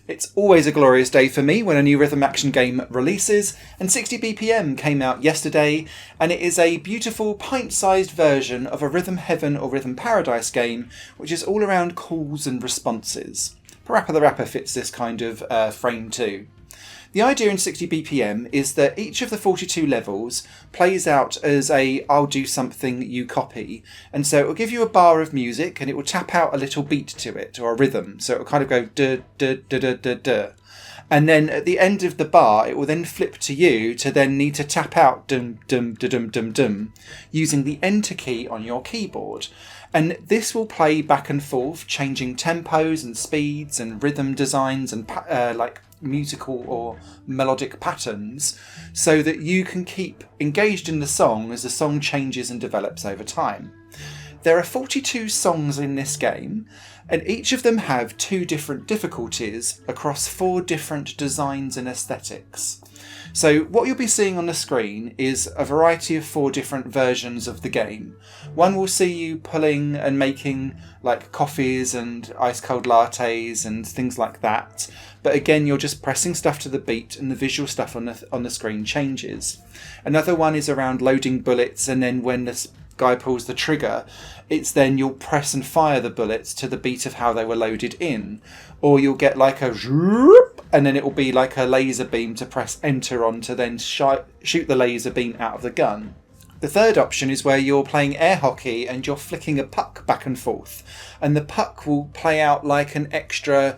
It's always a glorious day for me when a new rhythm action game releases, and 60 BPM came out yesterday, and it is a beautiful pint-sized version of a Rhythm Heaven or Rhythm Paradise game, which is all around calls and responses. Parappa the Rapper fits this kind of frame too. The idea in 60 BPM is that each of the 42 levels plays out as a I'll do something, you copy. And so it will give you a bar of music and it will tap out a little beat to it, or a rhythm. So it will kind of go duh, duh, duh, duh, duh, duh. And then at the end of the bar, it will then flip to you to then need to tap out dum, dum, dum, dum, dum, dum, using the enter key on your keyboard. And this will play back and forth, changing tempos and speeds and rhythm designs and like musical or melodic patterns, so that you can keep engaged in the song as the song changes and develops over time. There are 42 songs in this game, and each of them have 2 different difficulties across 4 different designs and aesthetics. So what you'll be seeing on the screen is a variety of 4 different versions of the game. One will see you pulling and making like coffees and ice cold lattes and things like that. But again, you're just pressing stuff to the beat and the visual stuff on the screen changes. Another one is around loading bullets, and then when this guy pulls the trigger, it's then you'll press and fire the bullets to the beat of how they were loaded in. Or you'll get like a zhoop, and then it will be like a laser beam to press enter on to then shoot the laser beam out of the gun. The third option is where you're playing air hockey and you're flicking a puck back and forth, and the puck will play out like an extra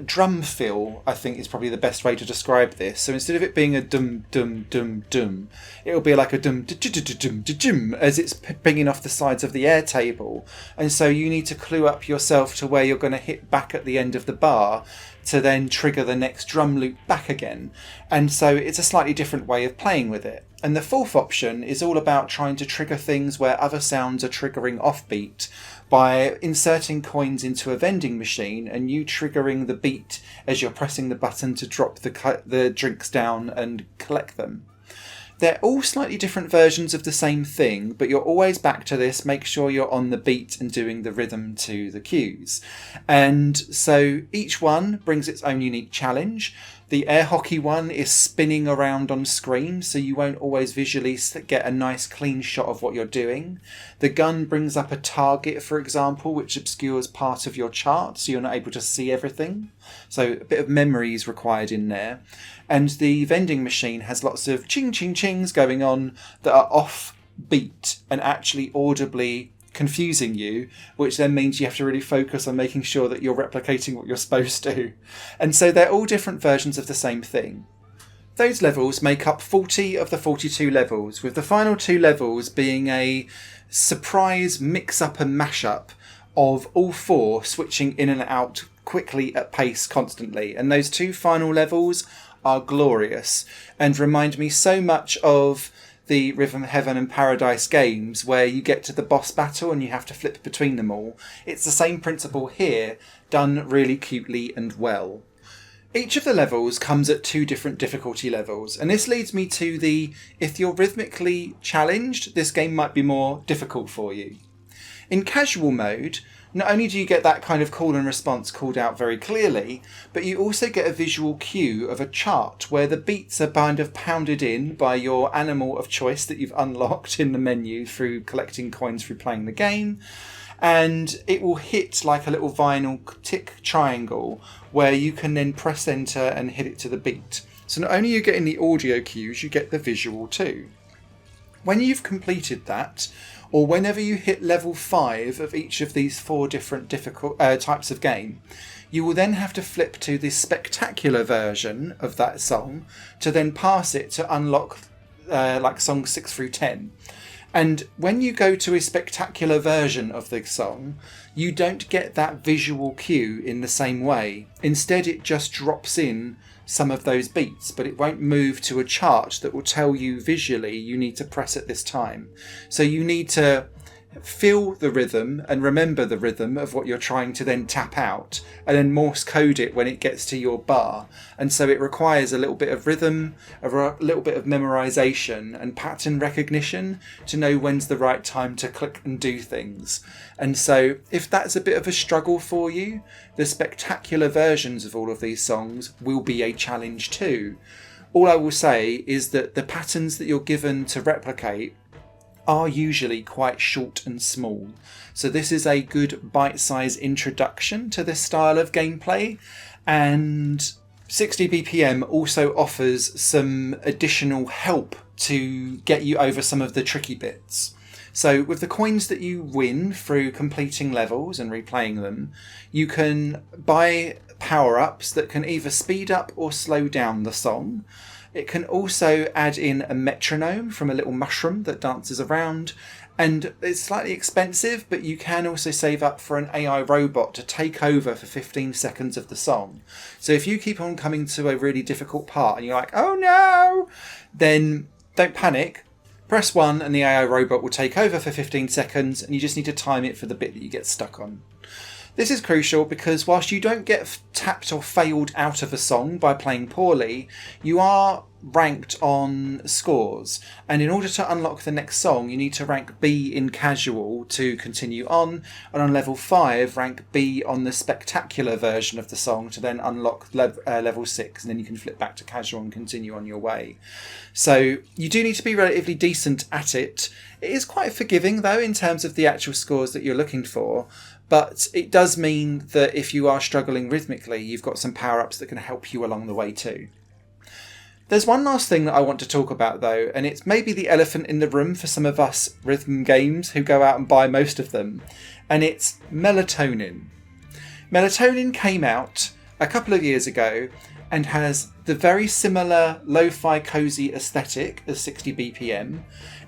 drum fill, I think is probably the best way to describe this. So instead of it being a dum dum dum dum, it'll be like a dum dum dum dum dum as it's pinging off the sides of the air table. And so you need to clue up yourself to where you're going to hit back at the end of the bar to then trigger the next drum loop back again. And so it's a slightly different way of playing with it. And the fourth option is all about trying to trigger things where other sounds are triggering offbeat by inserting coins into a vending machine and you triggering the beat as you're pressing the button to drop the drinks down and collect them. They're all slightly different versions of the same thing, but you're always back to this. Make sure you're on the beat and doing the rhythm to the cues. And so each one brings its own unique challenge. The air hockey one is spinning around on screen, so you won't always visually get a nice clean shot of what you're doing. The gun brings up a target, for example, which obscures part of your chart, so you're not able to see everything. So a bit of memory is required in there. And the vending machine has lots of ching ching chings going on that are off beat and actually audibly confusing you, which then means you have to really focus on making sure that you're replicating what you're supposed to. And so they're all different versions of the same thing. Those levels make up 40 of the 42 levels, with the final 2 levels being a surprise mix-up and mash-up of all 4 switching in and out quickly at pace constantly. And those 2 final levels are glorious and remind me so much of the Rhythm Heaven and Paradise games where you get to the boss battle and you have to flip between them all. It's the same principle here, done really cutely and well. Each of the levels comes at 2 different difficulty levels, and this leads me to if you're rhythmically challenged, this game might be more difficult for you. In casual mode, not only do you get that kind of call and response called out very clearly, but you also get a visual cue of a chart where the beats are kind of pounded in by your animal of choice that you've unlocked in the menu through collecting coins through playing the game. And it will hit like a little vinyl tick triangle where you can then press enter and hit it to the beat. So not only are you getting the audio cues, you get the visual too. When you've completed that, or whenever you hit level 5 of each of these 4 different types of game, you will then have to flip to the spectacular version of that song to then pass it to unlock like songs 6 through 10. And when you go to a spectacular version of the song, you don't get that visual cue in the same way. Instead, it just drops in some of those beats, but it won't move to a chart that will tell you visually you need to press at this time. So you need to feel the rhythm and remember the rhythm of what you're trying to then tap out, and then Morse code it when it gets to your bar. And so it requires a little bit of rhythm, a little bit of memorization and pattern recognition to know when's the right time to click and do things. And so if that's a bit of a struggle for you, the spectacular versions of all of these songs will be a challenge too. All I will say is that the patterns that you're given to replicate are usually quite short and small. So this is a good bite-sized introduction to this style of gameplay, and 60 BPM also offers some additional help to get you over some of the tricky bits. So with the coins that you win through completing levels and replaying them, you can buy power-ups that can either speed up or slow down the song. It can also add in a metronome from a little mushroom that dances around, and it's slightly expensive, but you can also save up for an AI robot to take over for 15 seconds of the song. So if you keep on coming to a really difficult part and you're like, oh no, then don't panic. Press 1 and the AI robot will take over for 15 seconds, and you just need to time it for the bit that you get stuck on. This is crucial because whilst you don't get tapped or failed out of a song by playing poorly, you are ranked on scores, and in order to unlock the next song you need to rank B in casual to continue on, and on level 5 rank B on the spectacular version of the song to then unlock level 6, and then you can flip back to casual and continue on your way. So you do need to be relatively decent at it. It is quite forgiving though in terms of the actual scores that you're looking for, but it does mean that if you are struggling rhythmically, you've got some power-ups that can help you along the way too. There's one last thing that I want to talk about though, and it's maybe the elephant in the room for some of us rhythm games who go out and buy most of them, and it's Melatonin. Melatonin came out a couple of years ago and has the very similar lo-fi cozy aesthetic as 60 BPM.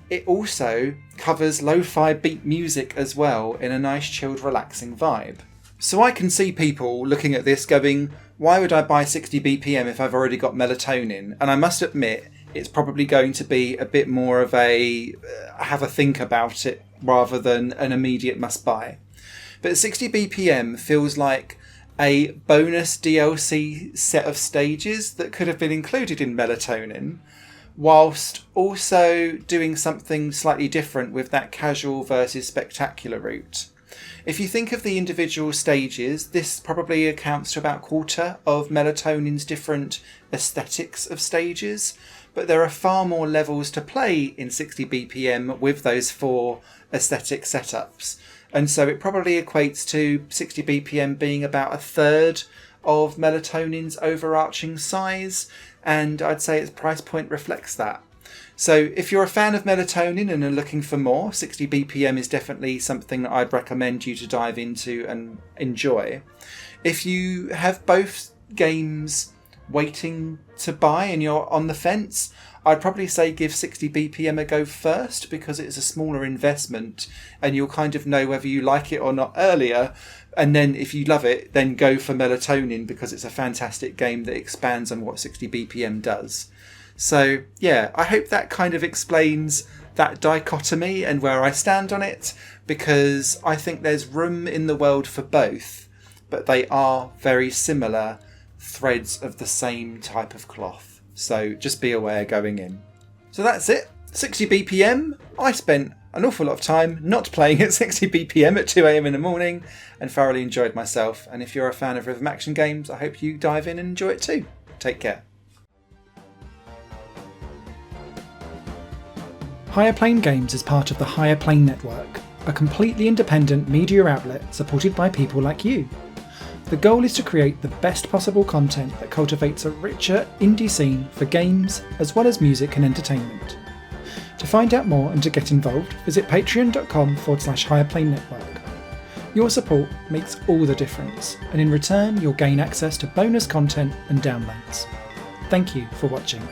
It also covers lo-fi beat music as well in a nice chilled relaxing vibe. So I can see people looking at this going, why would I buy 60 BPM if I've already got Melatonin? And I must admit, it's probably going to be a bit more of a have a think about it rather than an immediate must buy. But 60 BPM feels like a bonus DLC set of stages that could have been included in Melatonin, whilst also doing something slightly different with that casual versus spectacular route. If you think of the individual stages, this probably accounts to about a quarter of Melatonin's different aesthetics of stages, but there are far more levels to play in 60 BPM with those 4 aesthetic setups. And so it probably equates to 60 BPM being about a third of Melatonin's overarching size, and I'd say its price point reflects that. So if you're a fan of Melatonin and are looking for more, 60 BPM is definitely something that I'd recommend you to dive into and enjoy. If you have both games waiting to buy and you're on the fence, I'd probably say give 60 BPM a go first, because it's a smaller investment and you'll kind of know whether you like it or not earlier. And then if you love it, then go for Melatonin, because it's a fantastic game that expands on what 60 BPM does. So yeah, I hope that kind of explains that dichotomy and where I stand on it, because I think there's room in the world for both, but they are very similar threads of the same type of cloth. So just be aware going in. So that's it. 60 BPM. I spent an awful lot of time not playing at 60 BPM at 2 AM in the morning and thoroughly enjoyed myself. And if you're a fan of rhythm action games, I hope you dive in and enjoy it too. Take care. Higher Plane Games is part of the Higher Plane Network, a completely independent media outlet supported by people like you. The goal is to create the best possible content that cultivates a richer indie scene for games as well as music and entertainment. To find out more and to get involved, visit patreon.com/Higher Plane Network. Your support makes all the difference, and in return you'll gain access to bonus content and downloads. Thank you for watching.